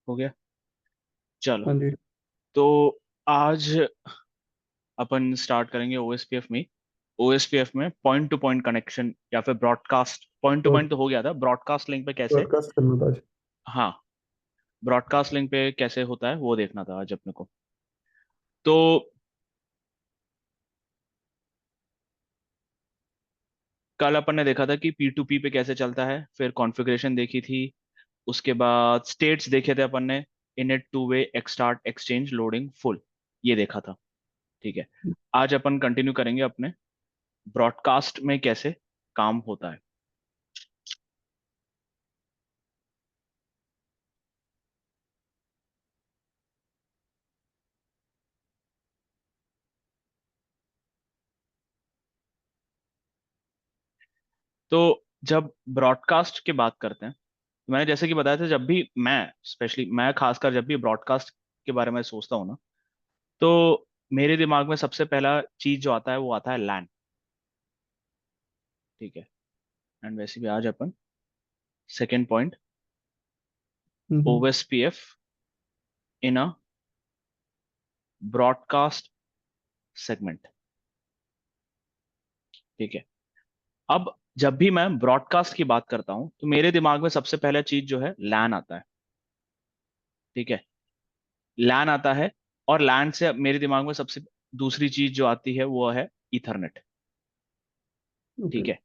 हो गया। चलो, हाँ जी। तो आज अपन स्टार्ट करेंगे ओएसपीएफ में। ओएसपीएफ में पॉइंट टू पॉइंट कनेक्शन या फिर ब्रॉडकास्ट, पॉइंट टू पॉइंट तो हो गया था, ब्रॉडकास्ट लिंक पे कैसे। ब्रॉडकास्ट करना था आज। हाँ, ब्रॉडकास्ट लिंक पे कैसे होता है वो देखना था आज अपने को। तो कल अपन ने देखा था कि पी टू पी पे कैसे चलता है, फिर कॉन्फ़िगरेशन देखी थी, उसके बाद स्टेट्स देखे थे अपन ने, init two way exstart exchange loading full, ये देखा था। ठीक है, आज अपन कंटिन्यू करेंगे अपने ब्रॉडकास्ट में कैसे काम होता है। तो जब ब्रॉडकास्ट की बात करते हैं, तो मैंने जैसे कि बताया था, जब भी मैं, स्पेशली मैं खासकर जब भी ब्रॉडकास्ट के बारे में सोचता हूँ ना, तो मेरे दिमाग में सबसे पहला चीज जो आता है वो आता है लैन। ठीक है, एंड वैसे भी आज अपन second point, hmm. OSPF in a broadcast segment. ठीक है, अब जब भी मैं ब्रॉडकास्ट की बात करता हूं तो मेरे दिमाग में सबसे पहला चीज जो है लैन आता है। ठीक है, लैन आता है, और लैन से मेरे दिमाग में सबसे दूसरी चीज जो आती है वो है ईथरनेट। ओके। ठीक है,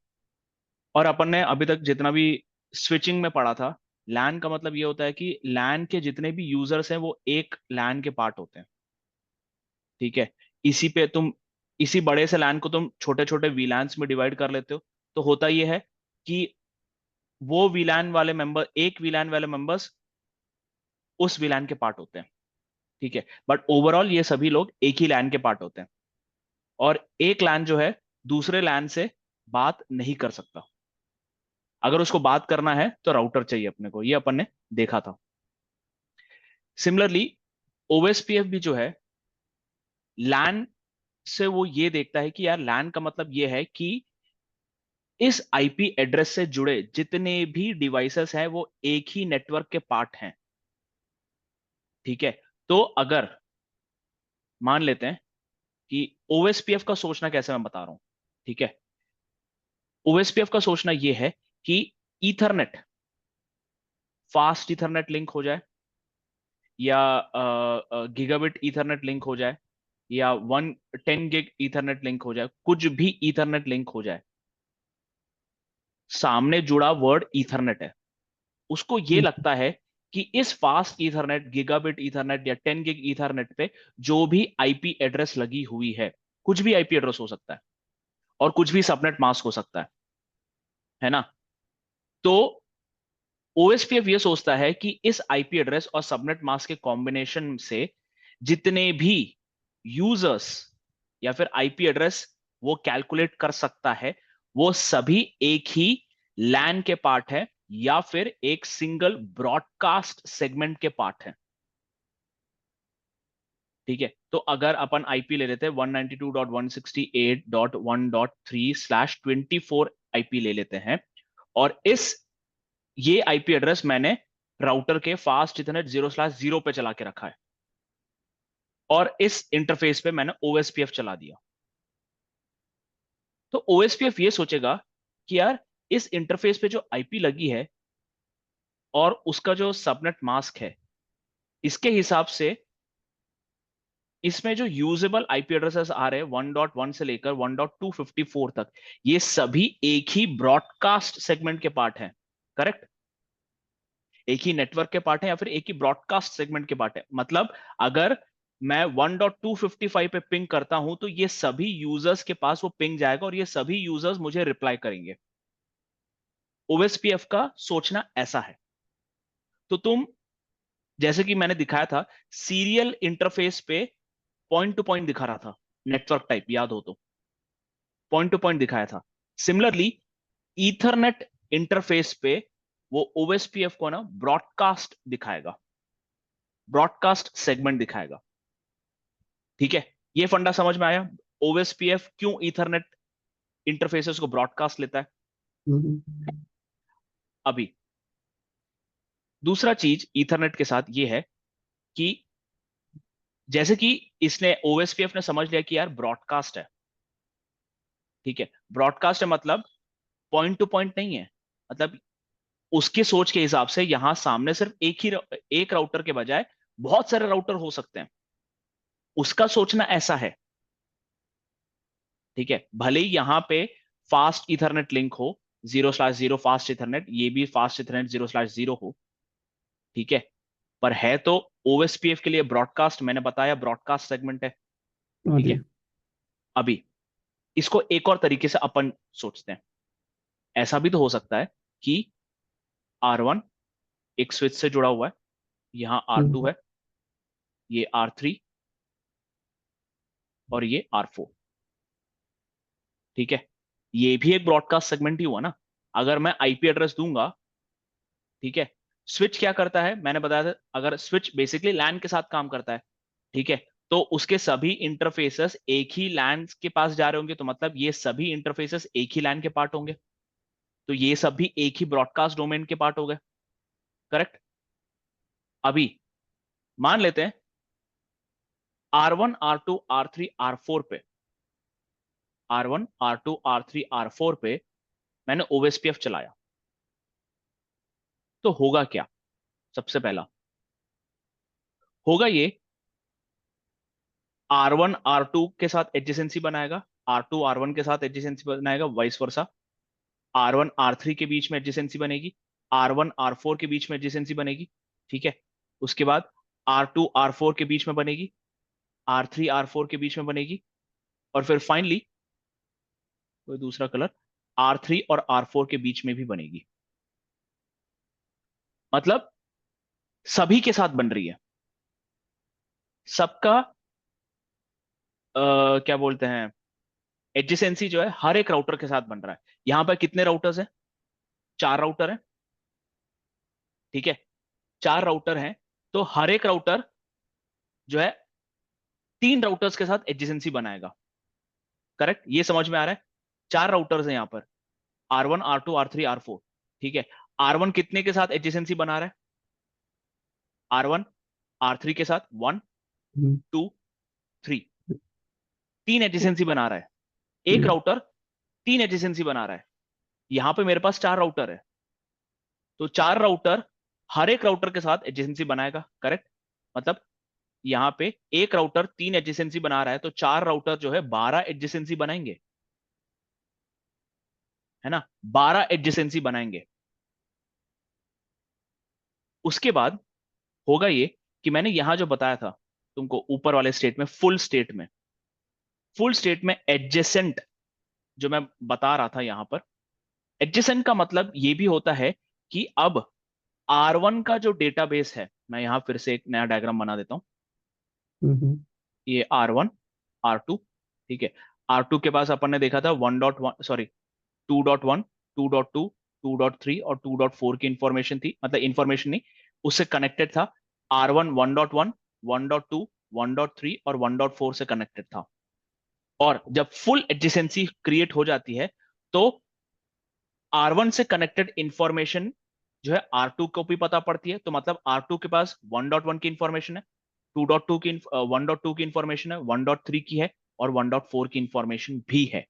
और अपन ने अभी तक जितना भी स्विचिंग में पढ़ा था, लैन का मतलब ये होता है कि लैन के जितने भी यूजर्स हैं वो एक लैन के पार्ट होते हैं। ठीक है, इसी पे तुम, इसी बड़े से लैन को तुम छोटे छोटे वीलैन्स में डिवाइड कर लेते हो, तो होता ये है कि वो वीलैन वाले मेंबर, एक वीलैन वाले मेंबर्स उस वीलैन के पार्ट होते हैं। ठीक है, बट ओवरऑल ये सभी लोग एक ही लैन के पार्ट होते हैं, और एक लैन जो है दूसरे लैन से बात नहीं कर सकता। अगर उसको बात करना है तो राउटर चाहिए अपने को, ये अपन ने देखा था। सिमिलरली ओएसपीएफ भी जो है लैन से वो ये देखता है कि यार लैन का मतलब ये है कि इस आईपी एड्रेस से जुड़े जितने भी डिवाइसेस हैं वो एक ही नेटवर्क के पार्ट हैं। ठीक है, तो अगर मान लेते हैं कि ओएसपीएफ का सोचना कैसे मैं बता रहा हूं। ठीक है, ओएसपीएफ का सोचना यह है कि ईथरनेट, फास्ट ईथरनेट लिंक हो जाए, या गीगाबिट ईथरनेट लिंक हो जाए, या 110 गिग ईथरनेट लिंक हो जाए, कुछ भी ईथरनेट लिंक हो जाए, सामने जुड़ा वर्ड ईथरनेट है, उसको ये हम्म। लगता है कि इस फास्ट ईथरनेट, गीगाबिट ईथरनेट या 10 गिग ईथरनेट पे जो भी आईपी एड्रेस लगी हुई है, कुछ भी आईपी एड्रेस हो सकता है और कुछ भी सबनेट मास्क हो सकता है ना। तो ओएसपीएफ ये सोचता है कि इस आईपी एड्रेस और सबनेट मास्क के कॉम्बिनेशन से जितने भी यूजर्स या फिर आईपी एड्रेस वो कैलकुलेट कर सकता है, वो सभी एक ही लैन के पार्ट है या फिर एक सिंगल ब्रॉडकास्ट सेगमेंट के पार्ट है। ठीक है, तो अगर अपन आईपी ले लेते हैं 192.168.1.3/24 आईपी ले लेते हैं, और इस ये आईपी एड्रेस मैंने राउटर के फास्ट इथरनेट 0/0 पे चला के रखा है, और इस इंटरफेस पे मैंने ओएसपीएफ चला दिया। तो ओएसपीएफ ये सोचेगा कि यार इस इंटरफेस पे जो आईपी लगी है और उसका जो सबनेट मास्क है, इसके हिसाब से इसमें जो यूजेबल आईपी एड्रेसेस आ रहे हैं 1.1 से लेकर 1.254 तक, ये सभी एक ही ब्रॉडकास्ट सेगमेंट के पार्ट हैं। करेक्ट, एक ही नेटवर्क के पार्ट है या फिर एक ही ब्रॉडकास्ट सेगमेंट के पार्ट है। मतलब अगर मैं 1.255 पे पिंग करता हूं तो ये सभी यूजर्स के पास वो पिंग जाएगा और ये सभी यूजर्स मुझे रिप्लाई करेंगे। ओएसपीएफ का सोचना ऐसा है। तो तुम, जैसे कि मैंने दिखाया था, सीरियल इंटरफेस पे पॉइंट टू पॉइंट दिखा रहा था, नेटवर्क टाइप याद हो तो, पॉइंट टू पॉइंट दिखाया था। सिमिलरली ईथरनेट इंटरफेस पे वो ओएसपीएफ को ना ब्रॉडकास्ट दिखाएगा, ब्रॉडकास्ट सेगमेंट दिखाएगा। ठीक है, ये फंडा समझ में आया, ओएसपीएफ क्यों ईथरनेट इंटरफेसेस को ब्रॉडकास्ट लेता है। हम्म। अभी दूसरा चीज ईथरनेट के साथ ये है कि जैसे कि इसने ओएसपीएफ ने समझ लिया कि यार ब्रॉडकास्ट है, ठीक है, ब्रॉडकास्ट है मतलब पॉइंट टू पॉइंट नहीं है, मतलब उसके सोच के हिसाब से यहां सामने सिर्फ एक राउटर के बजाय बहुत सारे राउटर हो सकते हैं, उसका सोचना ऐसा है, ठीक है। भले ही यहां पे फास्ट इथरनेट लिंक हो, 0/0 फास्ट इथरनेट, ये भी फास्ट इथरनेट 0/0 हो, ठीक है, पर है तो ओएसपीएफ के लिए ब्रॉडकास्ट, मैंने बताया ब्रॉडकास्ट सेगमेंट है, हाँ ठीक जी। है। अभी इसको एक और तरीके से अपन सोचते हैं, ऐसा भी तो हो सकता है कि R1 एक स्विच से जुड़ा हुआ है, यहां R2 हम्म। है, ये R3 और ये R4, ठीक है, ये भी एक ब्रॉडकास्ट सेगमेंट ही हुआ ना। अगर मैं आईपी एड्रेस दूंगा, ठीक है, स्विच क्या करता है मैंने बताया था, अगर स्विच बेसिकली लैन के साथ काम करता है, ठीक है, तो उसके सभी इंटरफेसेस एक ही लैन के पास जा रहे होंगे, तो मतलब ये सभी इंटरफेसेस एक ही लैन के पार्ट होंगे, तो ये सब भी एक ही ब्रॉडकास्ट डोमेन के पार्ट हो गए, करेक्ट। अभी मान लेते हैं R1 R2 R3 R4 पे, R1 R2 R3 R4 पे मैंने ओएसपीएफ चलाया, तो होगा क्या? सबसे पहला होगा ये, R1 R2 के साथ एडजेसेंसी बनाएगा, R2 R1 के साथ एडजेसेंसी बनाएगा, वाइस वर्सा, R1 R3 के बीच में एडजेसेंसी बनेगी, R1 R4 के बीच में एडजेसेंसी बनेगी, ठीक है। उसके बाद R2 R4 के बीच में बनेगी, R3 R4 के बीच में बनेगी, और फिर फाइनली कोई दूसरा कलर R3 और R4 के बीच में भी बनेगी, मतलब सभी के साथ बन रही है, सबका क्या बोलते हैं, एडजेसेंसी जो है हर एक राउटर के साथ बन रहा है। यहां पर कितने राउटर्स हैं? 4 राउटर हैं, ठीक है, 4 राउटर हैं, तो हर एक राउटर जो है 3 राउटर्स के साथ एडजेसेंसी बनाएगा, करेक्ट, ये समझ में आ रहा है। 4 राउटर्स हैं यहाँ पर, R1 R2 R3 R4, ठीक है। R1 कितने के साथ एडजेसेंसी बना रहा है? R1 R3 के साथ 1 2 3, 3 एडजेसेंसी बना रहा है, एक जी। राउटर 3 एडजेसेंसी बना रहा है। यहां पे मेरे पास 4 राउटर है, तो 4 राउटर हर एक राउटर के साथ एडजेसेंसी बनाएगा, करेक्ट, मतलब यहाँ पे एक राउटर 3 एडजेसेंसी बना रहा है, तो 4 राउटर जो है 12 एडजेसेंसी बनाएंगे, है ना, 12 एडजेसेंसी बनाएंगे। उसके बाद होगा ये कि मैंने यहां जो बताया था तुमको ऊपर वाले स्टेट में, फुल स्टेट में एडजेसेंट जो मैं बता रहा था यहां पर, एडजेसेंट का मतलब ये भी होता है कि अब R1 का जो डेटाबेस है, मैं यहां फिर से एक नया डायग्राम बना देता हूं, हम्म। ये R1 R2, ठीक है, R2 के पास अपन ने देखा था 1.1, सॉरी 2.1, 2.2, 2.3 और 2.4 की इंफॉर्मेशन थी, मतलब इंफॉर्मेशन नहीं, उससे कनेक्टेड था। R1 1.1, 1.2, 1.3 और 1.4 से कनेक्टेड था, और जब फुल एडजेसेंसी क्रिएट हो जाती है, तो R1 से कनेक्टेड इंफॉर्मेशन जो है R2 को भी पता पड़ती है, तो मतलब R2 के पास 1.1 की इंफॉर्मेशन है, 2.2 की 1.2 की इंफॉर्मेशन है, 1.3 की है, और 1.4 की इंफॉर्मेशन भी है।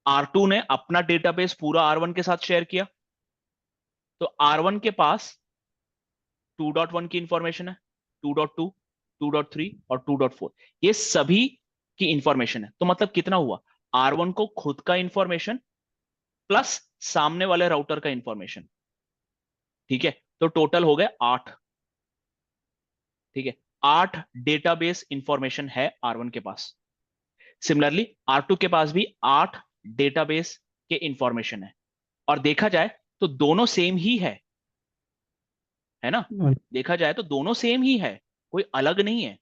R2 ने अपना डेटाबेस पूरा R1 के साथ शेयर किया, तो R1 के पास 2.1 की इंफॉर्मेशन है, 2.2, 2.3 और 2.4, ये सभी की इंफॉर्मेशन है, तो मतलब कितना हुआ, R1 को खुद का इंफॉर्मेशन प्लस सामने वाले राउटर का इंफॉर्मेशन, ठीक है, तो टोटल हो गए 8, ठीक है, 8 डेटाबेस इंफॉर्मेशन है R1 के पास। सिमिलरली R2 के पास भी 8 डेटाबेस के इंफॉर्मेशन है, और देखा जाए तो दोनों सेम ही है ना, हाँ। देखा जाए तो दोनों सेम ही है, कोई अलग नहीं है।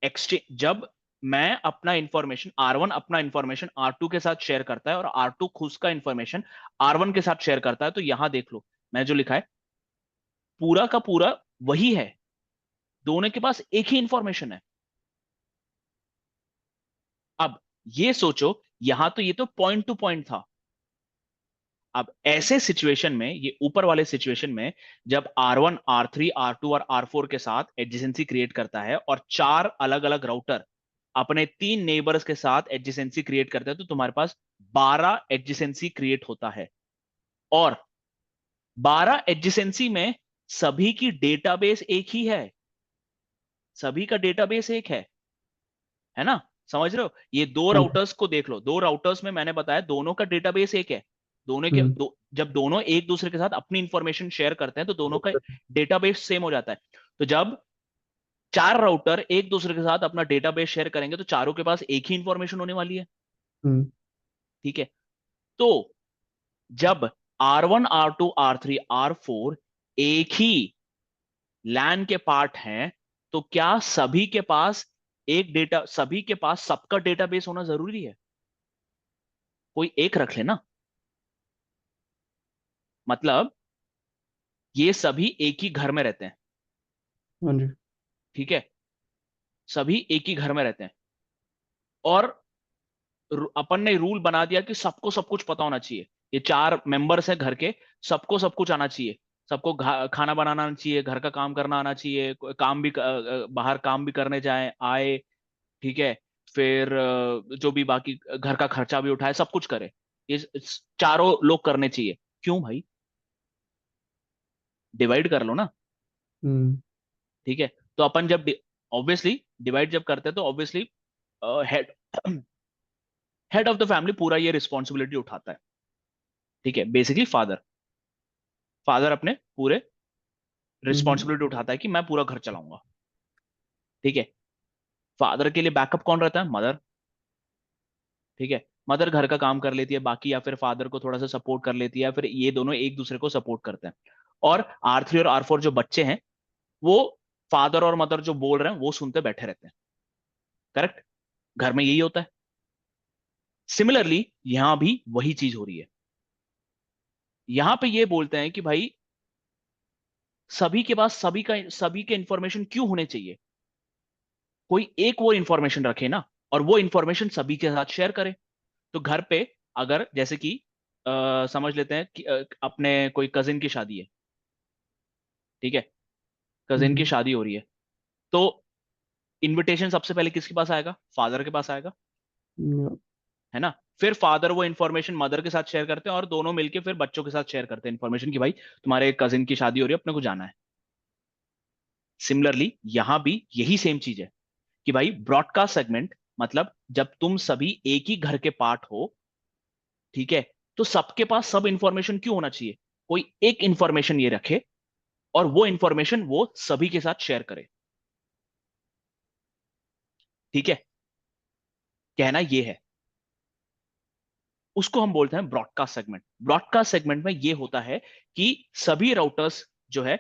एक्सचेंज जब मैं अपना इंफॉर्मेशन, R1 अपना इंफॉर्मेशन R2 के साथ शेयर करता है, और R2 खुद का इंफॉर्मेशन R1 के साथ शेयर करता है, तो यहां देख लो मैं जो लिखा है पूरा का पूरा वही है, दोनों के पास एक ही इंफॉर्मेशन है। अब ये सोचो, यहां तो ये तो पॉइंट टू पॉइंट था, अब ऐसे सिचुएशन में, ये ऊपर वाले सिचुएशन में, जब R1 R3 R2 और R4 के साथ एडजेसेंसी क्रिएट करता है और चार अलग अलग राउटर अपने तीन नेबर्स के साथ एडजेसेंसी क्रिएट करते हैं, तो तुम्हारे पास 12 एडजेसेंसी क्रिएट होता है। और 12 एडजेसेंसी में सभी की डेटाबेस एक ही है, सभी का डेटाबेस एक है ना? समझ रहे हो? ये दो हाँ जी। राउटर्स को देख लो, दो राउटर्स में मैंने बताया दोनों का डेटाबेस एक है। दोनों के हम्म। जब दोनों एक दूसरे के साथ अपनी इंफॉर्मेशन शेयर करते हैं तो दोनों का डेटाबेस सेम हो जाता है। तो जब चार राउटर एक दूसरे के साथ अपना डेटाबेस शेयर करेंगे तो चारों के पास एक ही इंफॉर्मेशन होने वाली है। हम्म। ठीक है? तो जब R1 R2 R3 R4 एक ही लैन के पार्ट हैं, तो क्या सभी के पास सभी के पास सबका डेटाबेस होना जरूरी है? कोई एक रख लेना। मतलब ये सभी एक ही घर में रहते हैं। हाँ जी। ठीक है? सभी एक ही घर में रहते हैं, और अपन ने रूल बना दिया कि सबको सब कुछ पता होना चाहिए। ये चार मेंबर्स हैं घर के, सबको सब कुछ आना चाहिए। सबको खाना बनाना आना चाहिए, घर का काम करना आना चाहिए, काम भी बाहर काम भी करने जाए आए। ठीक है? फिर जो भी बाकी घर का खर्चा भी उठाए, सब कुछ करे, ये चारों लोग करने चाहिए। क्यों भाई? डिवाइड कर लो ना। हम्म। ठीक है? तो अपन जब ऑब्वियसली डिवाइड जब करते हैं तो obviously head head of the family पूरा ये रिस्पॉन्सिबिलिटी उठाता है। ठीक है? बेसिकली फादर फादर अपने पूरे हम्म। रिस्पॉन्सिबिलिटी उठाता है कि मैं पूरा घर चलाऊंगा। ठीक है? फादर के लिए बैकअप कौन रहता है? मदर। ठीक है? मदर घर का काम कर लेती है बाकी, या फिर फादर को थोड़ा सा सपोर्ट कर लेती है, या फिर ये दोनों एक दूसरे को सपोर्ट करते हैं। और R3 और R4 जो बच्चे हैं, वो फादर और मदर जो बोल रहे हैं वो सुनते बैठे रहते हैं। करेक्ट? घर में यही होता है। सिमिलरली यहां भी वही चीज हो रही है। यहां पे ये बोलते हैं कि भाई सभी के पास सभी के इंफॉर्मेशन क्यों होने चाहिए? कोई एक वो इंफॉर्मेशन रखे ना, और वो इंफॉर्मेशन सभी के साथ शेयर करे। तो घर पे अगर जैसे कि समझ लेते हैं कि अपने कोई कजिन की शादी है। ठीक है? कजिन की हम्म। शादी हो रही है, तो इनविटेशन सबसे पहले किसके पास आएगा? फादर के पास आएगा। हम्म। है ना? फिर फादर वो इन्फॉर्मेशन मदर के साथ शेयर करते हैं, और दोनों मिलके फिर बच्चों के साथ शेयर करते हैं इन्फॉर्मेशन कि भाई तुम्हारे कजिन की शादी हो रही है, अपने को जाना है। सिमिलरली यहां भी यही सेम चीज है कि भाई ब्रॉडकास्ट सेगमेंट, मतलब जब तुम सभी एक ही घर के पार्ट हो, ठीक है, तो सबके पास सब इंफॉर्मेशन क्यों होना चाहिए? कोई एक इंफॉर्मेशन ये रखे, और वो इंफॉर्मेशन वो सभी के साथ शेयर करे। ठीक है? कहना ये है, उसको हम बोलते हैं ब्रॉडकास्ट सेगमेंट। ब्रॉडकास्ट सेगमेंट में ये होता है कि सभी राउटर्स जो है,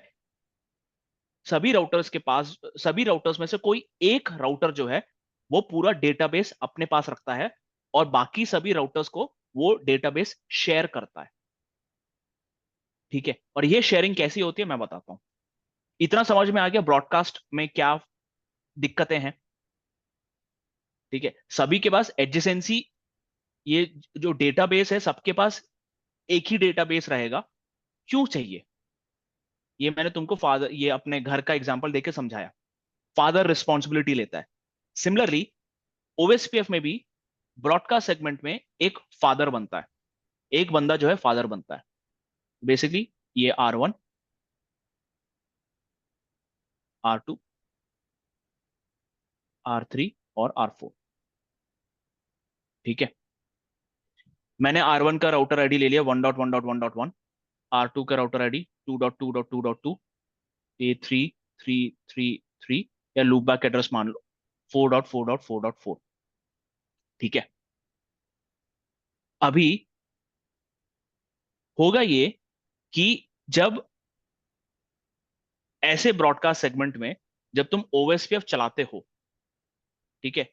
सभी राउटर्स में से कोई एक राउटर जो है, वो पूरा डेटाबेस अपने पास रखता है, और बाकी सभी राउटर्स को वो डेटाबेस शेयर करता है। ठीक है? और ये शेयरिंग कैसी होती है मैं बताता हूं। इतना समझ में आ गया ब्रॉडकास्ट में क्या दिक्कतें हैं? ठीक है? सभी के पास एडजेसेंसी, ये जो डेटाबेस है सबके पास एक ही डेटाबेस रहेगा, क्यों चाहिए? ये मैंने तुमको फादर, ये अपने घर का एग्जांपल देके समझाया। फादर रिस्पॉन्सिबिलिटी लेता है। सिमिलरली ओएसपीएफ में भी ब्रॉडकास्ट सेगमेंट में एक फादर बनता है, एक बंदा जो है फादर बनता है। बेसिकली ये R1 R2 R3 और R4। ठीक है? मैंने R1 का राउटर आईडी ले लिया 1.1.1.1, R2 का राउटर आईडी 2.2.2.2, A3333, या लूप बैक एड्रेस मान लो 4.4.4.4। ठीक है? अभी होगा ये कि जब ऐसे ब्रॉडकास्ट सेगमेंट में, जब तुम ओएसपीएफ चलाते हो, ठीक है,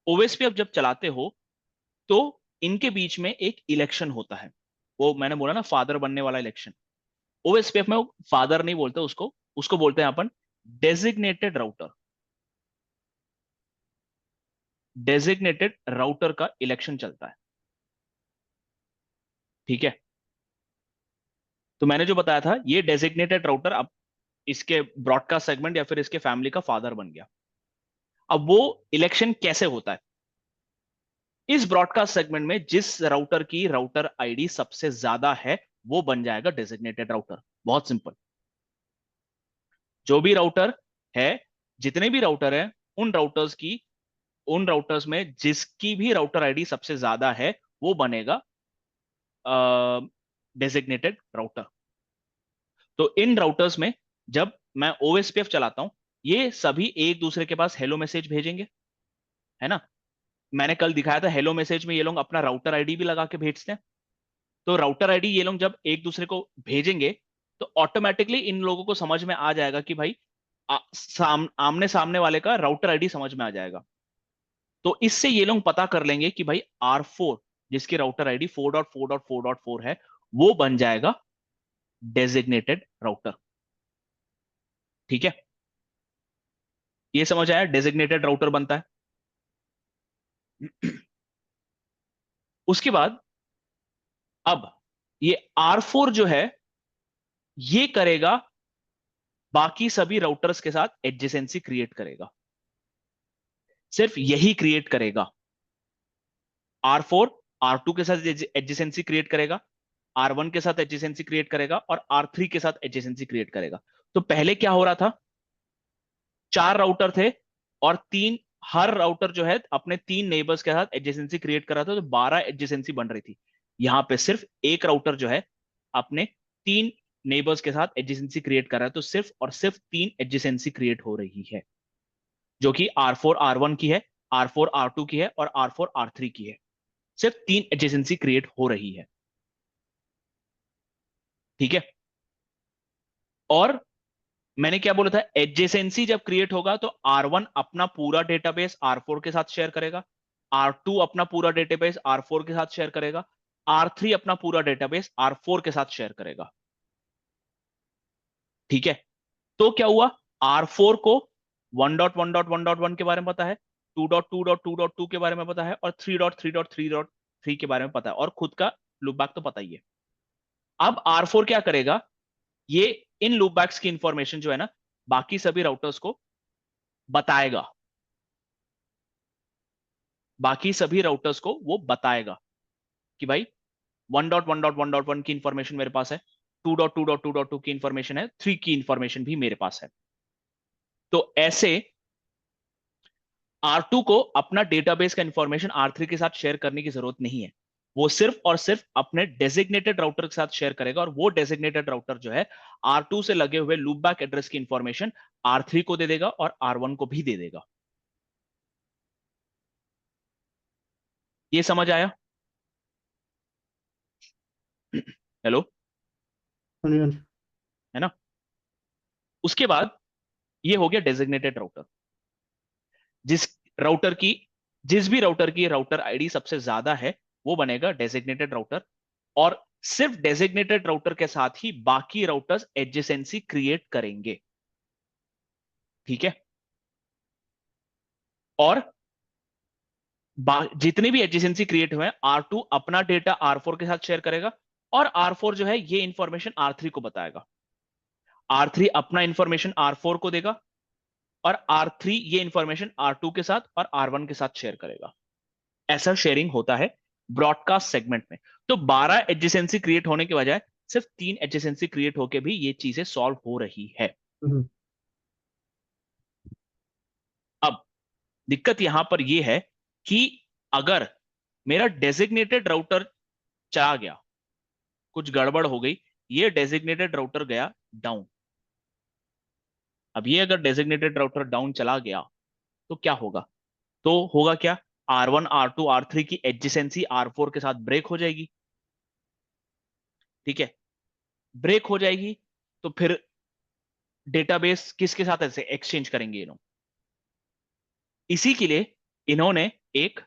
ओएसपीएफ जब चलाते हो, तो इनके बीच में एक इलेक्शन होता है। वो मैंने बोला ना, फादर बनने वाला इलेक्शन। ओएसपीएफ में फादर नहीं बोलते उसको, उसको बोलते हैं अपन डेजिग्नेटेड राउटर। डेजिग्नेटेड राउटर का इलेक्शन चलता है। ठीक है? तो मैंने जो बताया था, ये डेजिग्नेटेड राउटर अब इसके ब्रॉडकास्ट सेगमेंट या फिर इसके फैमिली का फादर बन गया। अब वो इलेक्शन कैसे होता है? इस ब्रॉडकास्ट सेगमेंट में जिस राउटर की राउटर आईडी सबसे ज्यादा है, वो बन जाएगा डेजिग्नेटेड राउटर। बहुत सिंपल। जो भी राउटर है, जितने भी राउटर है, उन राउटर्स की, उन राउटर्स में जिसकी भी राउटर आईडी सबसे ज्यादा है, वो बनेगा डेजिग्नेटेड राउटर। तो इन राउटर्स में जब मैं ओएसपीएफ चलाता हूं, ये सभी एक दूसरे के पास हेलो मैसेज भेजेंगे, है ना? मैंने कल दिखाया था, हेलो मैसेज में ये लोग अपना राउटर आईडी भी लगा के भेजते हैं। तो राउटर आईडी ये लोग जब एक दूसरे को भेजेंगे, तो ऑटोमेटिकली इन लोगों को समझ में आ जाएगा कि भाई आमने सामने वाले का राउटर आईडी समझ में आ जाएगा। तो इससे ये लोग पता कर लेंगे कि भाई R4, जिसकी राउटर आईडी 4.4.4.4 है, वो बन जाएगा डेजिग्नेटेड राउटर। ठीक है, ये समझ आया, डेजिग्नेटेड राउटर बनता है। उसके बाद अब ये R4 जो है, ये करेगा, बाकी सभी राउटर्स के साथ एडजेसेंसी क्रिएट करेगा। सिर्फ यही क्रिएट करेगा। R4 R2 के साथ एडजेसेंसी क्रिएट करेगा, R1 के साथ एडजेसेंसी क्रिएट करेगा, और R3 के साथ एडजेसेंसी क्रिएट करेगा। तो पहले क्या हो रहा था? 4 राउटर थे, और तीन, हर राउटर जो है अपने 3 नेबर्स के साथ एडजेसेंसी क्रिएट कर रहा था, तो 12 एडजेसेंसी बन रही थी। यहां पे सिर्फ एक राउटर जो है अपने 3 नेबर्स के साथ एडजेसेंसी क्रिएट कर रहा है, तो सिर्फ और सिर्फ 3 एडजेसेंसी क्रिएट हो रही है, जो कि R4 R1 की है, R4 R2 की है, और R4 R3 की है। सिर्फ 3 एडजेसेंसी क्रिएट हो रही है। ठीक है। और मैंने क्या बोला था, एडजेसेंसी जब क्रिएट होगा तो R1 अपना पूरा डेटाबेस R4 के साथ शेयर करेगा, R2 अपना पूरा डेटाबेस R4 के साथ शेयर करेगा, R3 अपना पूरा डेटाबेस R4 के साथ शेयर करेगा। ठीक है। तो क्या हुआ, R4 को 1.1.1.1 के बारे में पता है, 2.2.2.2 के बारे में पता है, और 3.3.3.3 के बारे में पता है, और खुद का लूपबैक तो पता ही है। अब R4 क्या करेगा, ये इन लूपबैक्स की इंफॉर्मेशन जो है ना, बाकी सभी राउटर्स को बताएगा। बाकी सभी राउटर्स को वो बताएगा कि भाई 1.1.1.1 की इंफॉर्मेशन मेरे पास है, 2.2.2.2 की इंफॉर्मेशन है, 3 की इंफॉर्मेशन भी मेरे पास है। तो ऐसे R2 को अपना डेटाबेस का इंफॉर्मेशन R3 के साथ शेयर करने की जरूरत नहीं है। वो सिर्फ और सिर्फ अपने डेजिग्नेटेड राउटर के साथ शेयर करेगा, और वो डेजिग्नेटेड राउटर जो है R2 से लगे हुए लूपबैक एड्रेस की इंफॉर्मेशन R3 को दे देगा, और R1 को भी दे देगा। ये समझ आया? हेलो? हाँ जी, हाँ जी। है ना? उसके बाद ये हो गया डेजिग्नेटेड राउटर। जिस राउटर की जिस भी राउटर की राउटर आईडी सबसे ज्यादा है, वो बनेगा डेजिग्नेटेड राउटर। और सिर्फ डेजिग्नेटेड राउटर के साथ ही बाकी राउटर्स एडजेसेंसी क्रिएट करेंगे। ठीक है। और जितने भी एडजेसेंसी क्रिएट हुए हैं, R2 अपना डेटा R4 के साथ शेयर करेगा, और R4 जो है ये इंफॉर्मेशन R3 को बताएगा। R3 अपना इंफॉर्मेशन R4 को देगा, और R3 ये इंफॉर्मेशन R2 के साथ और R1 के साथ शेयर करेगा। ऐसा शेयरिंग होता है ब्रॉडकास्ट सेगमेंट में। तो 12 एडजेसेंसी क्रिएट होने के बजाय सिर्फ 3 एडजेसेंसी क्रिएट होके भी ये चीजें सॉल्व हो रही है। हम्म, अब दिक्कत यहां पर यह है कि अगर मेरा डेजिग्नेटेड राउटर चला गया, कुछ गड़बड़ हो गई, ये डेजिग्नेटेड राउटर गया डाउन। अब ये अगर डेजिग्नेटेड राउटर डाउन चला गया, तो क्या होगा? तो होगा क्या, R1 R2 R3 की एडजेसेंसी R4 के साथ ब्रेक हो जाएगी। ठीक है। ब्रेक हो जाएगी, तो फिर डेटाबेस किसके साथ ऐसे एक्सचेंज करेंगे ये लोग? इसी के लिए इन्होंने एक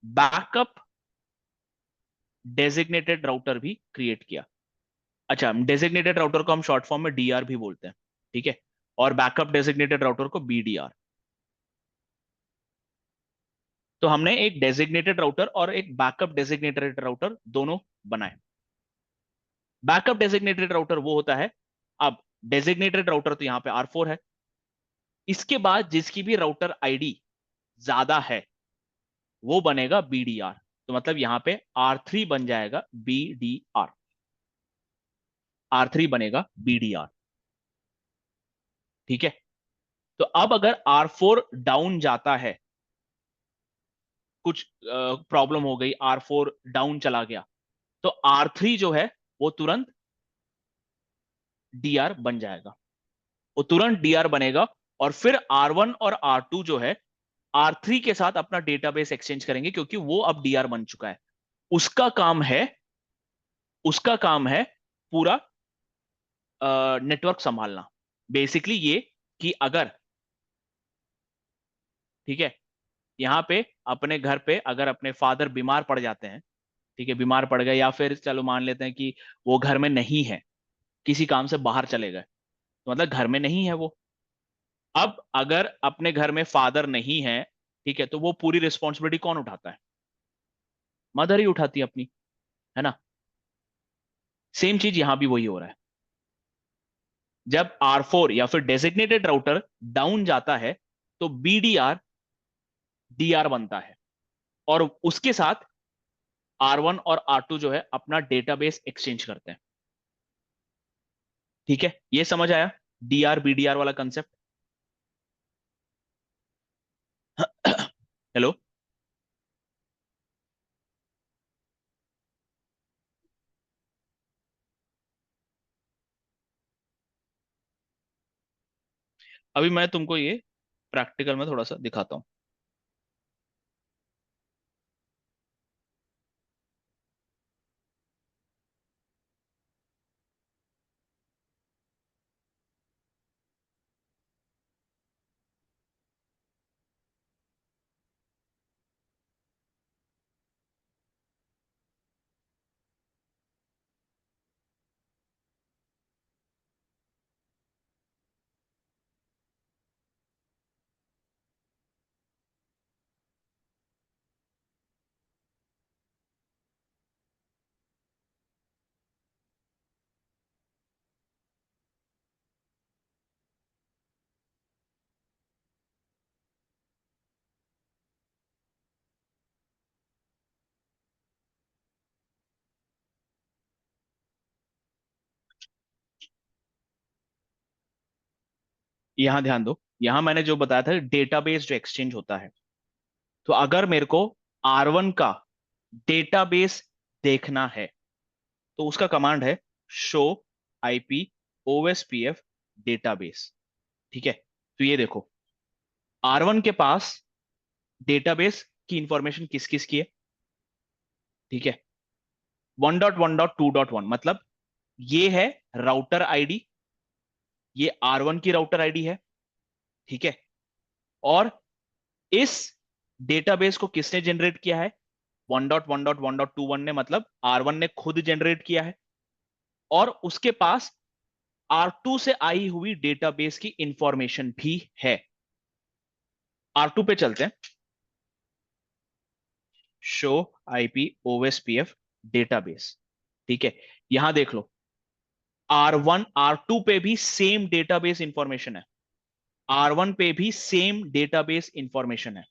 बैकअप डेजिग्नेटेड राउटर भी क्रिएट किया। अच्छा, डेजिग्नेटेड राउटर को हम शॉर्ट फॉर्म में डीआर भी बोलते हैं। ठीक है। और बैकअप डेजिग्नेटेड राउटर को बीडीआर। तो हमने एक डेजिग्नेटेड राउटर और एक बैकअप डेजिग्नेटेड राउटर दोनों बनाए। बैकअप डेजिग्नेटेड राउटर वो होता है, अब डेजिग्नेटेड राउटर तो यहां पे R4 है, इसके बाद जिसकी भी राउटर आईडी ज्यादा है वो बनेगा BDR। तो मतलब यहां पे R3 बन जाएगा BDR, R3 बनेगा BDR। ठीक है, तो अब अगर R4 डाउन जाता है, कुछ प्रॉब्लम हो गई, R4 डाउन चला गया, तो R3 जो है वो तुरंत DR बन जाएगा, वो तुरंत DR बनेगा। और फिर R1 और R2 जो है R3 के साथ अपना डेटाबेस एक्सचेंज करेंगे, क्योंकि वो अब DR बन चुका है। उसका काम है, उसका काम है पूरा नेटवर्क संभालना। बेसिकली ये कि अगर, ठीक है, यहाँ पे अपने घर पे अगर अपने फादर बीमार पड़ जाते हैं, ठीक है, बीमार पड़ गए, या फिर चलो मान लेते हैं कि वो घर में नहीं है, किसी काम से बाहर चले गए, तो मतलब घर में नहीं है वो। अब अगर अपने घर में फादर नहीं है, ठीक है, तो वो पूरी रिस्पॉन्सिबिलिटी कौन उठाता है? मदर ही उठाती है अपनी, है ना। सेम चीज यहां भी वही हो रहा है। जब R4 या फिर डेजिग्नेटेड राउटर डाउन जाता है तो BDR DR बनता है, और उसके साथ R1 और R2 जो है अपना डेटाबेस एक्सचेंज करते हैं। ठीक है, ये समझ आया DR BDR वाला कंसेप्ट? हेलो। अभी मैं तुमको ये प्रैक्टिकल में थोड़ा सा दिखाता हूं। यहां ध्यान दो, यहां मैंने जो बताया था डेटाबेस जो एक्सचेंज होता है, तो अगर मेरे को R1 का डेटाबेस देखना है तो उसका कमांड है शो IP OSPF डेटाबेस। ठीक है, तो ये देखो, R1 के पास डेटाबेस की इंफॉर्मेशन किस किस की है? ठीक है, 1.1.2.1 मतलब ये है राउटर आईडी, ये R1 की राउटर आईडी है। ठीक है, और इस डेटाबेस को किसने जनरेट किया है? 1.1.1.21 ने, मतलब R1 ने खुद जनरेट किया है। और उसके पास R2 से आई हुई डेटाबेस की इंफॉर्मेशन भी है। R2 पे चलते हैं, शो IP OSPF डेटाबेस। ठीक है, यहां देख लो, R1 R2 पे भी सेम डेटाबेस इंफॉर्मेशन है, R1 पे भी सेम डेटाबेस इंफॉर्मेशन है।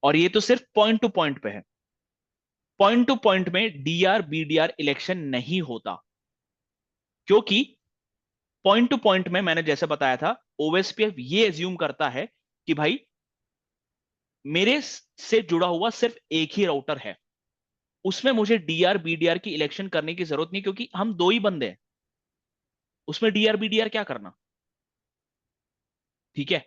और ये तो सिर्फ पॉइंट टू पॉइंट पे है, पॉइंट टू पॉइंट में DR BDR इलेक्शन नहीं होता, क्योंकि पॉइंट टू पॉइंट में मैंने जैसे बताया था, OSPF ये एज्यूम करता है कि भाई मेरे से जुड़ा हुआ सिर्फ एक ही राउटर है, उसमें मुझे DR BDR की इलेक्शन करने की जरूरत नहीं, क्योंकि हम दो ही बंदे हैं, उसमें DR BDR क्या करना। ठीक है,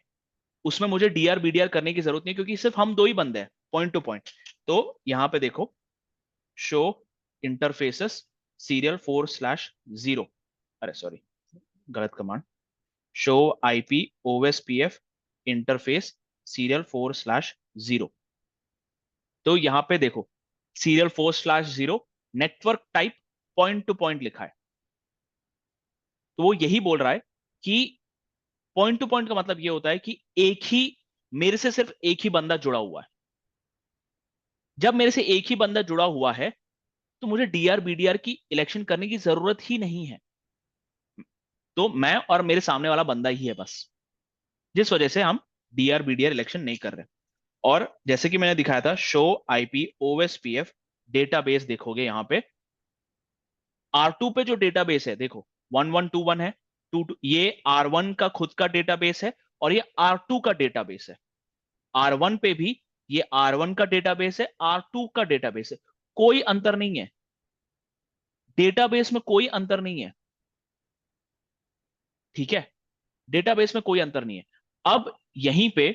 उसमें मुझे DR BDR करने की जरूरत नहीं, क्योंकि सिर्फ हम दो ही बंदे हैं, पॉइंट टू पॉइंट। तो यहां पे देखो, शो इंटरफेसेस serial 4/0, अरे सॉरी, गलत command, show IP OSPF interface serial 4/0। तो यहां पे देखो, serial 4/0 network type point two point लिखा है। तो वो यही बोल रहा है कि पॉइंट टू पॉइंट का मतलब ये होता है कि एक ही, मेरे से सिर्फ एक ही बंदा जुड़ा हुआ है। जब मेरे से एक ही बंदा जुड़ा हुआ है तो मुझे डीआर बीडीआर की इलेक्शन करने की जरूरत ही नहीं है। तो मैं और मेरे सामने वाला बंदा ही है बस, जिस वजह से हम डीआर बीडीआर इलेक्शन नहीं कर रहे। और जैसे कि मैंने दिखाया था, शो आईपी ओएसपीएफ डेटाबेस देखोगे यहाँ पे, R2 पे जो डेटाबेस है देखो, 1121 है, टू ये R1 का खुद का डेटाबेस है, और ये R2 का डेटाबेस है। R1 पे भी ये R1 का डेटाबेस है, R2 का डेटाबेस है। कोई अंतर नहीं है, डेटाबेस में कोई अंतर नहीं है। ठीक है, डेटाबेस में कोई अंतर नहीं है। अब यहीं पे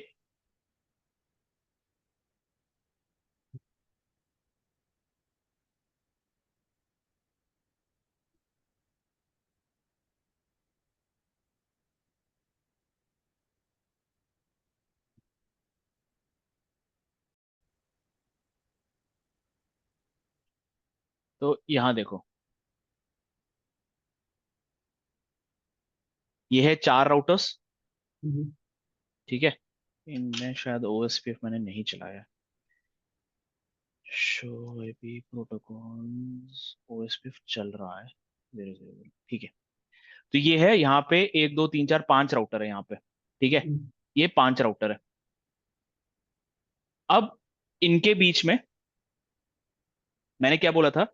तो यहां देखो, ये है 4 राउटर्स। ठीक है, इनमें शायद ओएसपीएफ मैंने नहीं चलाया। शो आईपी प्रोटोकॉल्स, ओएसपीएफ चल रहा है, 0 0 ठीक है। तो ये है यहाँ पे 1 2 3 4 5 राउटर है यहाँ पे। ठीक है, ये 5 राउटर है। अब इनके बीच में मैंने क्या बोला था,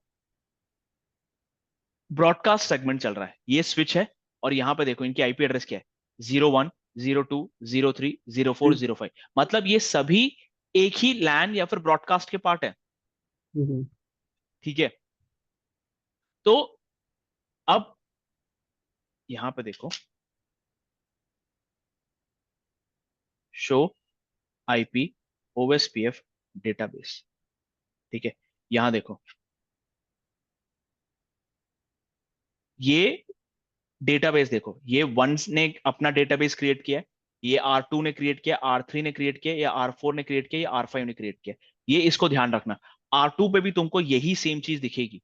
ब्रॉडकास्ट सेगमेंट चल रहा है, ये स्विच है। और यहाँ पे देखो इनकी आईपी एड्रेस क्या है, 01 02 03 04 05। मतलब ये सभी एक ही लैन या फिर ब्रॉडकास्ट के पार्ट है। ठीक है, तो अब यहां पे देखो, शो आईपी ओएसपीएफ डेटाबेस। ठीक है, यहां देखो, ये डेटाबेस देखो, ये वंस ने अपना डेटाबेस क्रिएट किया है, ये R2 ने क्रिएट किया, R3 ने क्रिएट किया, या R4 ने क्रिएट किया, या R5 ने क्रिएट किया। ये इसको ध्यान रखना, R2 पे भी तुमको यही सेम चीज दिखेगी,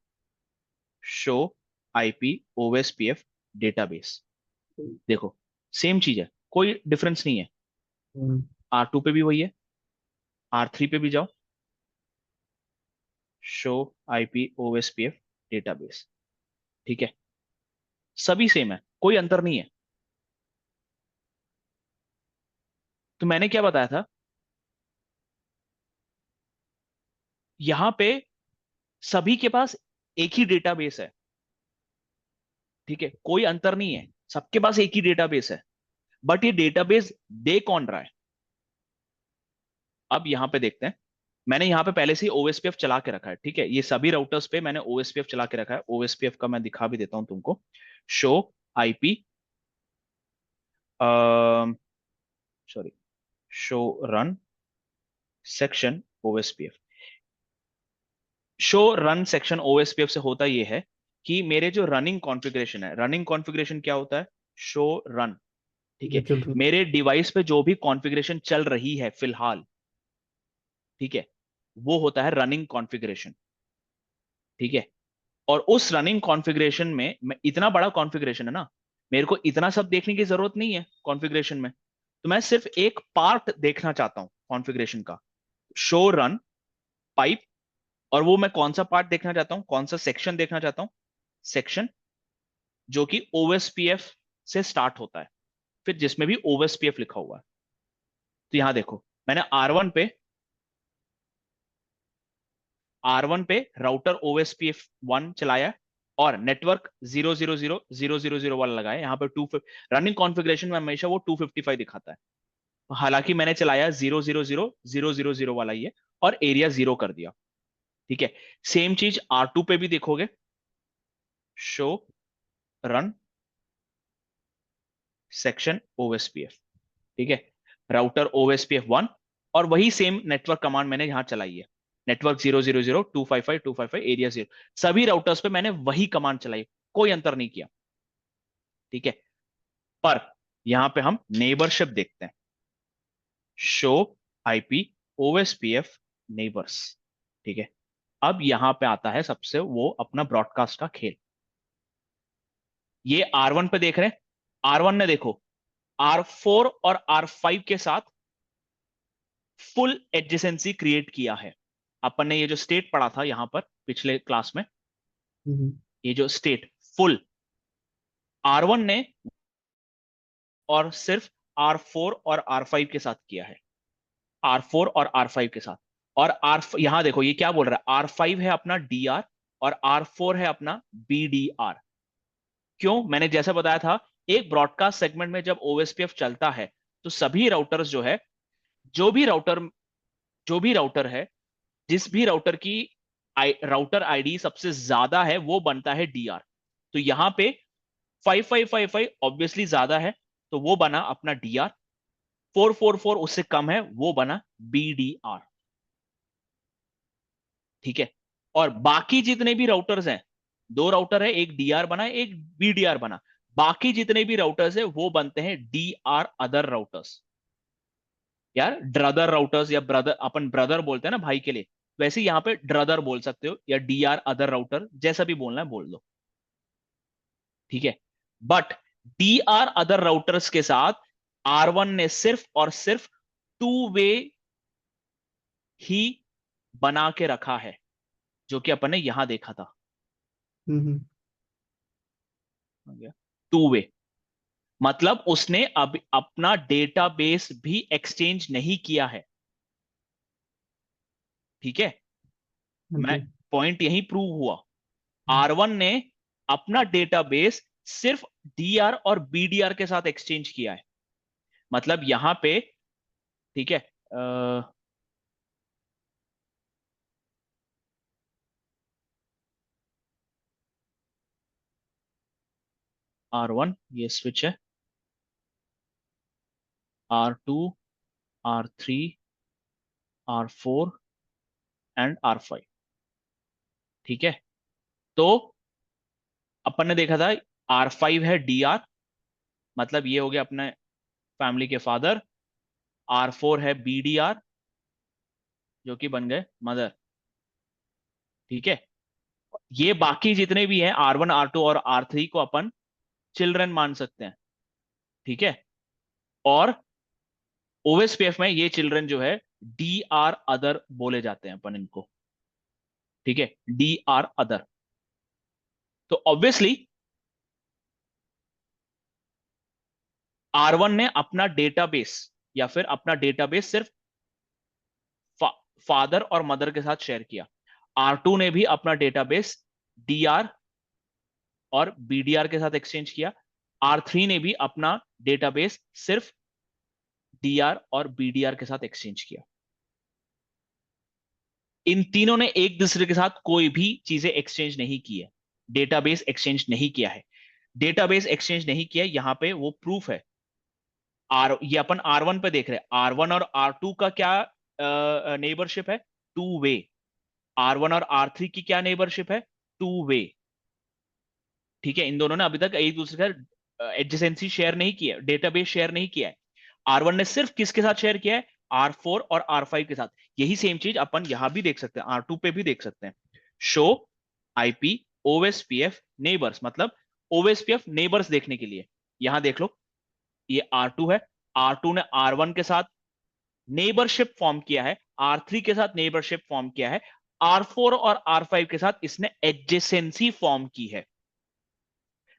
शो आईपी ओएसपीएफ डेटाबेस। देखो सेम चीज है, कोई डिफरेंस नहीं है। R2 पे भी वही है, R3 पे भी जाओ, शो आईपी ओएसपीएफ डेटाबेस। ठीक है, सभी सेम है, कोई अंतर नहीं है। तो मैंने क्या बताया था, यहां पे सभी के पास एक ही डेटाबेस है। ठीक है, कोई अंतर नहीं है, सबके पास एक ही डेटाबेस है। बट ये डेटाबेस दे कौन रहा है, अब यहां पे देखते हैं। मैंने यहां पे पहले से ही ओएसपीएफ चला के रखा है। ठीक है, ये सभी राउटर्स पे मैंने ओएसपीएफ चला के रखा है। ओएसपीएफ का मैं दिखा भी देता हूं तुमको, show IP, sorry, show run section OSPF. Show run section OSPF से होता यह है कि मेरे जो रनिंग कॉन्फ़िगरेशन है, रनिंग कॉन्फ़िगरेशन क्या होता है, शो रन। ठीक है, चल रहा मेरे डिवाइस पे जो भी कॉन्फ़िगरेशन चल रही है फिलहाल, ठीक है, वो होता है रनिंग कॉन्फ़िगरेशन। ठीक है, और उस रनिंग कॉन्फ़िगरेशन में इतना बड़ा कॉन्फ़िगरेशन है ना, मेरे को इतना सब देखने की जरूरत नहीं है कॉन्फ़िगरेशन में। तो मैं सिर्फ एक पार्ट देखना चाहता हूं कॉन्फ़िगरेशन का, शो रन पाइप। और वो मैं कौन सा पार्ट देखना चाहता हूं, कौन सा सेक्शन देखना चाहता हूं, सेक्शन जो कि ओएसपीएफ से स्टार्ट होता है, फिर जिसमें भी ओएसपीएफ लिखा हुआ है। तो यहां देखो, मैंने R1 पे राउटर ओएसपीएफ 1 चलाया, और नेटवर्क 0 0 0 0 0 0 वाला लगाया। यहाँ पे टू रनिंग कॉन्फ़िगरेशन में हमेशा वो 255 दिखाता है, हालांकि मैंने चलाया 0 0 0 0 0 0 वाला ही है, और एरिया 0 कर दिया। ठीक है, सेम चीज R2 पे भी देखोगे, शो रन सेक्शन ओएसपीएफ। ठीक है, राउटर ओएसपीएफ 1, और वही सेम नेटवर्क कमांड मैंने यहां चलाई है, नेटवर्क 0 0 0 255 255 एरिया 0। सभी राउटर्स पे मैंने वही कमांड चलाई, कोई अंतर नहीं किया। ठीक है, पर यहां पे हम नेबरशिप देखते हैं, शो आईपी ओएसपीएफ नेबर्स। ठीक है, अब यहां पे आता है सबसे वो अपना ब्रॉडकास्ट का खेल। ये R1 पे देख रहे हैं, R1 ने देखो R4 और R5 के साथ फुल एडजेसेंसी क्रिएट किया है। अपन ने ये जो स्टेट पढ़ा था यहां पर पिछले क्लास में, ये जो स्टेट फुल R1 ने और सिर्फ R4 और R5 के साथ किया है, R4 और R5 के साथ। और आर यहां देखो ये क्या बोल रहा है, R5 है अपना DR और R4 है अपना BDR। क्यों? मैंने जैसा बताया था, एक ब्रॉडकास्ट सेगमेंट में जब OSPF चलता है तो सभी राउटर्स जो है, जो भी राउटर जो भी राउटर है, जिस भी राउटर की राउटर आईडी सबसे ज्यादा है वो बनता है DR। तो यहां पे 5555 ऑब्वियसली ज्यादा है, तो वो बना अपना DR। 444 उससे कम है, वो बना BDR। ठीक है। और बाकी जितने भी राउटर्स हैं, दो राउटर है, एक DR बना एक BDR बना, बाकी जितने भी राउटर्स है वो बनते हैं DR अदर राउटर्स। यार ड्रदर राउटर्स, या ब्रदर, अपन ब्रदर बोलते हैं ना भाई के लिए, वैसे यहाँ पे ड्रदर बोल सकते हो, या DR अदर राउटर, जैसा भी बोलना है बोल दो। ठीक है। बट DR अदर राउटर्स के साथ R1 ने सिर्फ और सिर्फ टू वे ही बना के रखा है, जो कि अपन ने यहां देखा था। टू वे मतलब उसने अब अपना डेटाबेस भी एक्सचेंज नहीं किया है। ठीक है। हाँ मैं जी। पॉइंट यही प्रूव हुआ। R1 ने अपना डेटाबेस सिर्फ DR और BDR के साथ एक्सचेंज किया है। मतलब यहां पे, ठीक है, R1 ये स्विच है, R2, R3, R4 and R5। ठीक है। तो अपन ने देखा था R5 है DR, मतलब ये हो गया अपने फैमिली के फादर। R4 है BDR, जो कि बन गए मदर। ठीक है। ये बाकी जितने भी हैं R1, R2 और R3 को अपन चिल्ड्रन मान सकते हैं। ठीक है। और OSPF में ये चिल्ड्रन जो है DR अदर बोले जाते हैं अपन इनको। ठीक है। DR other. तो ऑब्वियसली R1 ने अपना डेटाबेस, या फिर अपना डेटाबेस सिर्फ फा, फादर और मदर के साथ शेयर किया। R2 ने भी अपना डेटाबेस DR और BDR के साथ एक्सचेंज किया। R3 ने भी अपना डेटाबेस सिर्फ DR और BDR के साथ एक्सचेंज किया। इन तीनों ने एक दूसरे के साथ कोई भी चीजें एक्सचेंज नहीं की है, डेटाबेस एक्सचेंज नहीं किया है। डेटाबेस एक्सचेंज नहीं किया, यहां पे वो प्रूफ है। ये अपन R1 पे देख रहे हैं, R1 और R2 का क्या नेबरशिप है? Two way. R1 और R3 की क्या नेबरशिप है? Two way. ठीक है। इन दोनों ने अभी तक एक दूसरे का एडजेसेंसी शेयर नहीं किया, डेटाबेस शेयर नहीं किया है। R1 ने सिर्फ किसके साथ शेयर किया है? R4 और R5 के साथ। यही सेम चीज अपन यहां भी देख सकते हैं, R2 पे भी देख सकते हैं। शो IP OSPF नेबर्स, मतलब OSPF नेबर्स देखने के लिए यहां देख लो, ये R2 है। R2 ने R1 के साथ नेबरशिप फॉर्म किया है, R3 के साथ नेबरशिप फॉर्म किया है, R4 और R5 के साथ इसने एडजेसेंसी फॉर्म की है।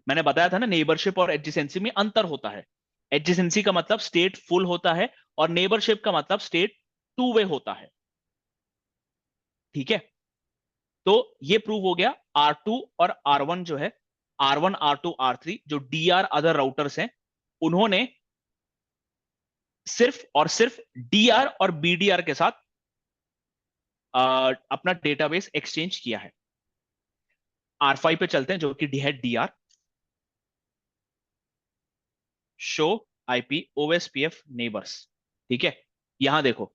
मैंने बताया था ना, नेबरशिप और एडजेसेंसी में अंतर होता है। एडजेसेंसी का मतलब स्टेट फुल होता है, और नेबरशिप का मतलब स्टेट टू वे होता है। ठीक है। तो ये प्रूव हो गया। R2 और R1 जो है, R1, R2, R3 जो DR अदर राउटर्स हैं, उन्होंने सिर्फ और सिर्फ DR और BDR के साथ अपना डेटाबेस एक्सचेंज किया है। R5 पे चलते हैं, जो कि है DR। Show IP OSPF neighbours. ठीक है। यहां देखो,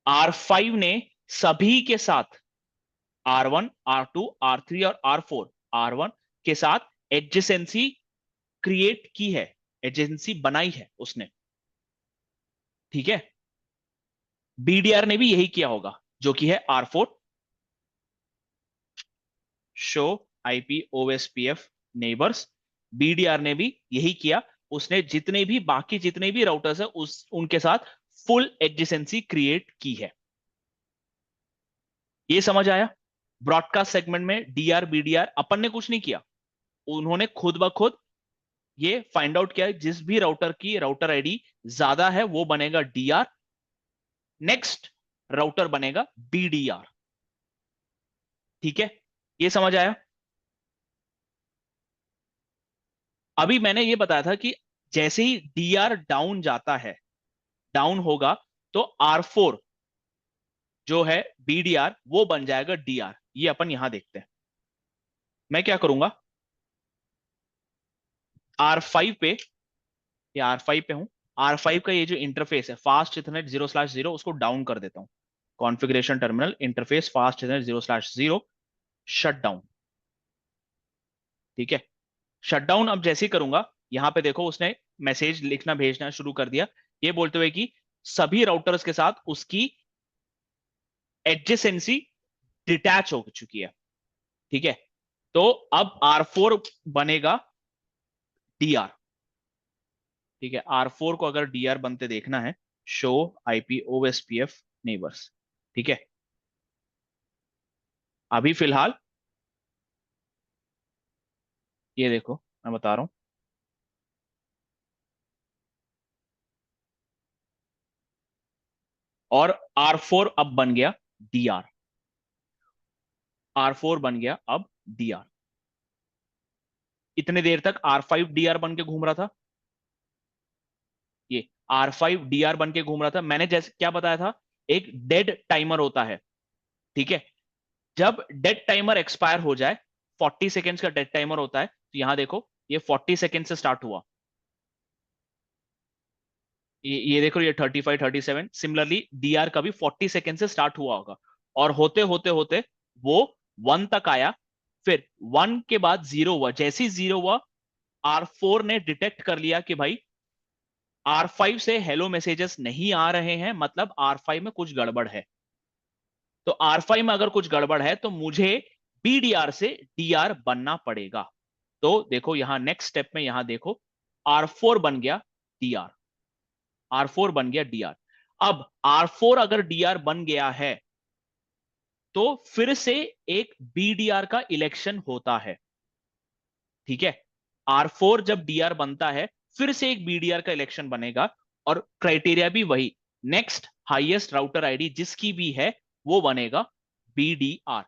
R5 ने सभी के साथ R1, R2, R3 और R4, R1 के साथ एडजेसेंसी क्रिएट की है, एडजेसेंसी बनाई है उसने। ठीक है। BDR ने भी यही किया होगा, जो कि है R4। Show IP OSPF neighbours. BDR ने भी यही किया, उसने जितने भी बाकी जितने भी राउटर्स है उस उनके साथ फुल एडजेसेंसी क्रिएट की है। ये समझ आया? ब्रॉडकास्ट सेगमेंट में डीआर बीडीआर अपन ने कुछ नहीं किया, उन्होंने खुद ब खुद ये फाइंड आउट किया जिस भी राउटर की राउटर आईडी ज्यादा है वो बनेगा डीआर, नेक्स्ट राउटर बनेगा बीडीआर। ठीक है, ये समझ आया? अभी मैंने ये बताया था कि जैसे ही डीआर डाउन जाता है, डाउन होगा, तो R4 जो है बीडीआर वो बन जाएगा डीआर। ये अपन यहां देखते हैं। मैं क्या करूंगा, R5 पे, या R5 पे हूं, R5 का ये जो इंटरफेस है फास्ट इथरनेट 0/0 उसको डाउन कर देता हूं। Configuration terminal interface fast Ethernet 0/0 shut down. ठीक है, शट डाउन अब जैसे ही करूंगा, यहां पे देखो उसने मैसेज लिखना भेजना शुरू कर दिया, ये बोलते हुए कि सभी राउटर्स के साथ उसकी एडजेसेंसी डिटैच हो चुकी है। ठीक है, तो अब R4 बनेगा डीआर। ठीक है, R4 को अगर डीआर बनते देखना है, शो आईपी ओएसपीएफ नेबर्स। ठीक है, अभी फिलहाल ये देखो मैं बता रहा हूं, और R4 अब बन गया डीआर। R4 बन गया अब डीआर। इतने देर तक R5 डीआर बन के घूम रहा था, ये R5 डीआर बन के घूम रहा था। मैंने जैसे क्या बताया था, एक डेड टाइमर होता है। ठीक है, जब डेड टाइमर एक्सपायर हो जाए, 40 सेकेंड्स का डेड टाइमर होता है, तो यहां देखो ये 40 सेकेंड से स्टार्ट हुआ, ये देखो ये 35 37, सिमिलरली डीआर का भी 40 सेकेंड से स्टार्ट हुआ होगा, और होते होते होते वो 1 तक आया। फिर 1 के बाद 0 हुआ, जैसे ही 0 हुआ, R4 ने डिटेक्ट कर लिया कि भाई R5 से हेलो मैसेजेस नहीं आ रहे हैं, मतलब R5 में कुछ गड़बड़ है। तो R5 में अगर कुछ गड़बड़ है तो मुझे बीडीआर से डीआर बनना पड़ेगा। तो देखो यहां नेक्स्ट स्टेप में, यहां देखो R4 बन गया डीआर, R4 बन गया डीआर। अब R4 अगर डीआर बन गया है तो फिर से एक बीडीआर का इलेक्शन होता है। ठीक है, R4 जब डीआर बनता है फिर से एक बीडीआर का इलेक्शन बनेगा, और क्राइटेरिया भी वही, नेक्स्ट हाईएस्ट राउटर आईडी जिसकी भी है वो बनेगा बीडीआर।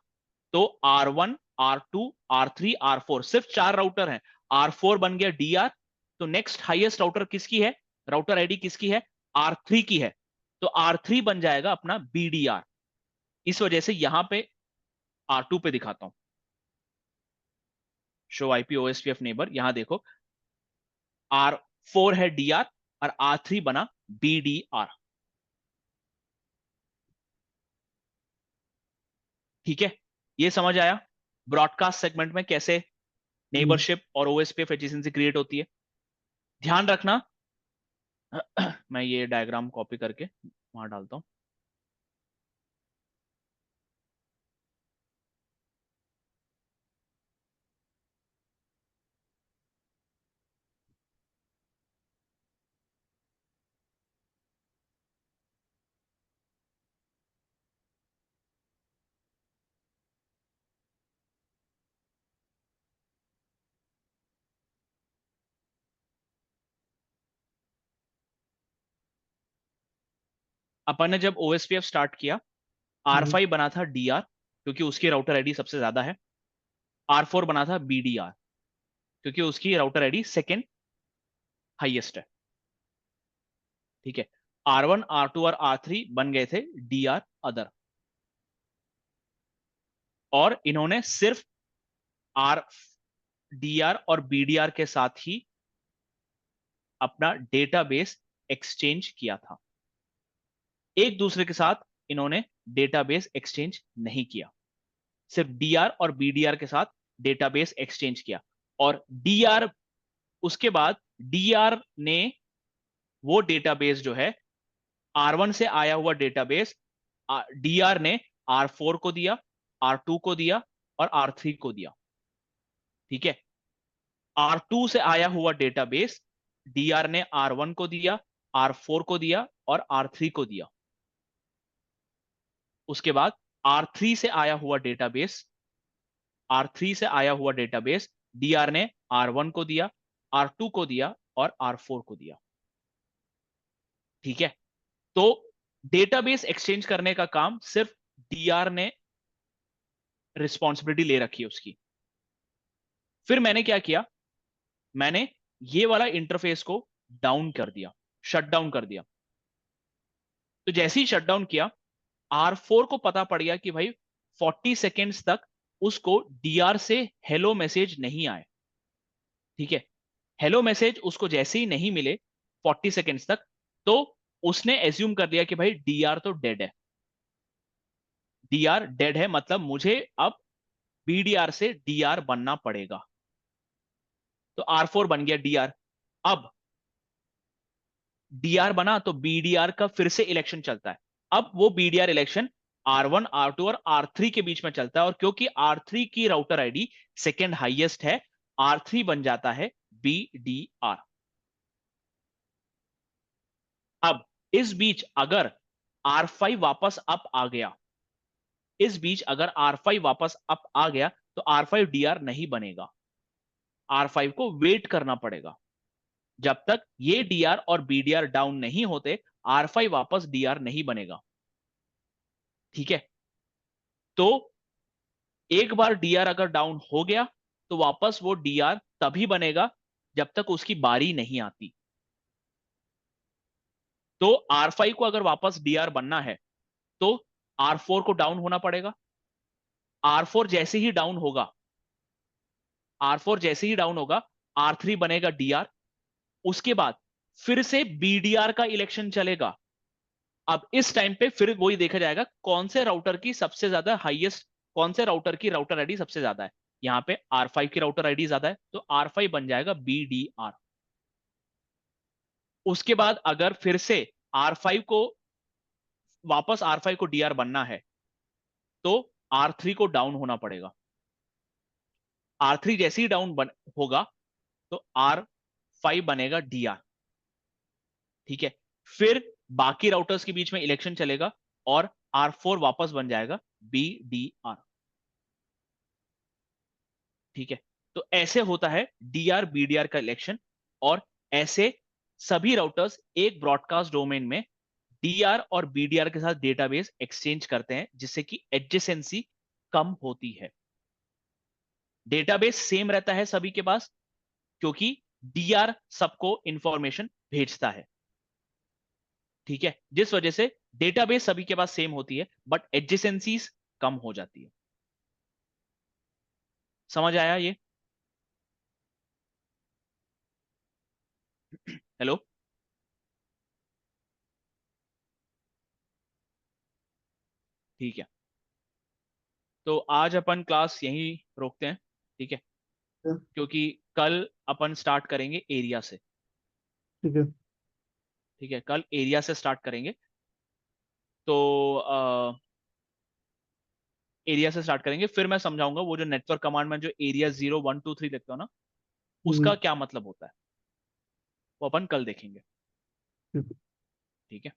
तो R1 R2 R3 R4 सिर्फ 4 राउटर हैं, R4 बन गया डीआर। तो नेक्स्ट हाईएस्ट राउटर किसकी है, राउटर आईडी किसकी है, R3 की है, तो R3 बन जाएगा अपना बीडीआर। इस वजह से यहां पे R2 पे दिखाता हूं, शो आईपी ओएसपीएफ नेबर, यहां देखो R4 है डीआर और R3 बना बीडीआर। ठीक है, ये समझ आया ब्रॉडकास्ट सेगमेंट में कैसे नेबरशिप और ओएसपीएफ एफिशिएंसी क्रिएट होती है। ध्यान रखना, मैं ये डायग्राम कॉपी करके वहां डालता हूं। अपन ने जब ओएसपीएफ स्टार्ट किया, R5 बना था डीआर क्योंकि उसकी राउटर आईडी सबसे ज्यादा है, R4 बना था बीडीआर क्योंकि उसकी राउटर आईडी सेकेंड हाईएस्ट है। ठीक है, R1 R2 और R3 बन गए थे डीआर अदर, और इन्होंने सिर्फ आर डीआर और बीडीआर के साथ ही अपना डेटाबेस एक्सचेंज किया था, एक दूसरे के साथ इन्होंने डेटाबेस एक्सचेंज नहीं किया। सिर्फ डीआर और बीडीआर के साथ डेटाबेस एक्सचेंज किया, और डीआर, उसके बाद डीआर ने वो डेटाबेस जो है R1 से आया हुआ डेटाबेस डीआर ने R4 को दिया, R2 को दिया और R3 को दिया। ठीक है, R2 से आया हुआ डेटाबेस डीआर ने R1 को दिया, R4 को दिया और R3 को दिया। उसके बाद R3 से आया हुआ डेटाबेस, R3 से आया हुआ डेटाबेस डीआर ने R1 को दिया, R2 को दिया और R4 को दिया। ठीक है, तो डेटाबेस एक्सचेंज करने का काम सिर्फ डीआर ने रिस्पॉन्सिबिलिटी ले रखी है उसकी। फिर मैंने क्या किया, मैंने ये वाला इंटरफेस को डाउन कर दिया, शट डाउन कर दिया। तो जैसे ही शट डाउन किया, R4 को पता पड़ गया कि भाई 40 सेकेंड्स तक उसको डीआर से हेलो मैसेज नहीं आए। ठीक है, हेलो मैसेज उसको जैसे ही नहीं मिले 40 सेकेंड्स तक, तो उसने एज्यूम कर लिया कि भाई डीआर तो डेड है। डीआर डेड है मतलब मुझे अब बीडीआर से डीआर बनना पड़ेगा। तो R4 बन गया डीआर। अब डीआर बना तो बीडीआर का फिर से इलेक्शन चलता है। अब वो बीडीआर इलेक्शन R1, R2 और R3 के बीच में चलता है, और क्योंकि R3 की राउटर आईडी सेकेंड हाईएस्ट है, R3 बन जाता है बीडीआर। अब इस बीच अगर R5 वापस अप आ गया, इस बीच अगर R5 वापस अप आ गया तो R5 डीआर नहीं बनेगा। R5 को वेट करना पड़ेगा जब तक ये डीआर और बीडीआर डाउन नहीं होते, R5 वापस डीआर नहीं बनेगा। ठीक है, तो एक बार डीआर अगर डाउन हो गया तो वापस वो डीआर तभी बनेगा जब तक उसकी बारी नहीं आती। तो R5 को अगर वापस डीआर बनना है तो R4 को डाउन होना पड़ेगा। R4 जैसे ही डाउन होगा, R4 जैसे ही डाउन होगा, R3 बनेगा डीआर। उसके बाद फिर से बीडीआर का इलेक्शन चलेगा। अब इस टाइम पे फिर वही देखा जाएगा कौन से राउटर की सबसे ज्यादा हाईएस्ट, कौन से राउटर की राउटर आईडी सबसे ज्यादा है। यहां पे R5 की राउटर आईडी ज्यादा है तो R5 बन जाएगा बीडीआर। उसके बाद अगर फिर से R5 को वापस R5 को डीआर बनना है तो R3 को डाउन होना पड़ेगा। R3 जैसे ही डाउन होगा तो R5 बनेगा डीआर। ठीक है, फिर बाकी राउटर्स के बीच में इलेक्शन चलेगा और R4 वापस बन जाएगा बीडीआर। ठीक है, तो ऐसे होता है डीआर बीडीआर का इलेक्शन। और ऐसे सभी राउटर्स एक ब्रॉडकास्ट डोमेन में डीआर और बीडीआर के साथ डेटाबेस एक्सचेंज करते हैं, जिससे कि एडजेसेंसी कम होती है। डेटाबेस सेम रहता है सभी के पास क्योंकि डीआर सबको इंफॉर्मेशन भेजता है। ठीक है, जिस वजह से डेटाबेस सभी के पास सेम होती है बट एडजेसेंसीज कम हो जाती है। समझ आया ये? हेलो? ठीक है, तो आज अपन क्लास यहीं रोकते हैं। ठीक है, क्योंकि कल अपन स्टार्ट करेंगे एरिया से। ठीक है। ठीक है, कल एरिया से स्टार्ट करेंगे। तो एरिया से स्टार्ट करेंगे, फिर मैं समझाऊंगा वो जो नेटवर्क कमांड में जो एरिया 0 1 2 3 लिखता हो ना, उसका हम्म, क्या मतलब होता है, वो अपन कल देखेंगे। ठीक। ठीक है।